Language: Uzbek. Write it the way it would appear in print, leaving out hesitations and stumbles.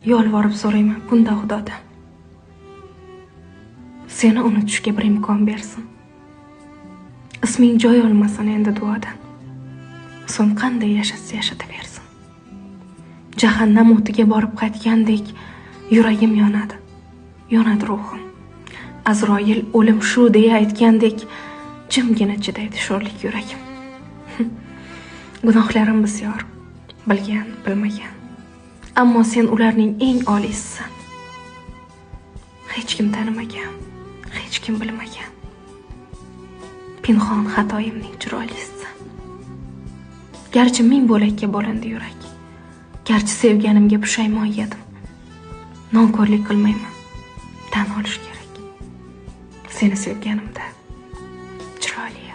Yolvorib so'rayman bunda Xudodan. Seni unutishga bir imkon bersin. Isming joy olmasin endi duodan. So'ng qanday yashasa yashataversin. Jahannam o'tiga borib qaytgandek yuragim yonadi. Yonadi ruhim. Azroil o'lim shu deya aytgandek jimgina chidaydi sho'rlik yuragim. Gunohlarim bisyor, bilgan, bilmagan. Ammo sen ularning eng oliysisan. Hech kim tanimagan, hech kim bilmagan. Pinhon xatoyimning chiroylisisan. Garchi ming bo'lakka bo'lindi yurak. Garchi sevganimga pushaymon yedim. Nonko'rlik qilmayman. Tan olish kerak. Seni sevganimda chiroyli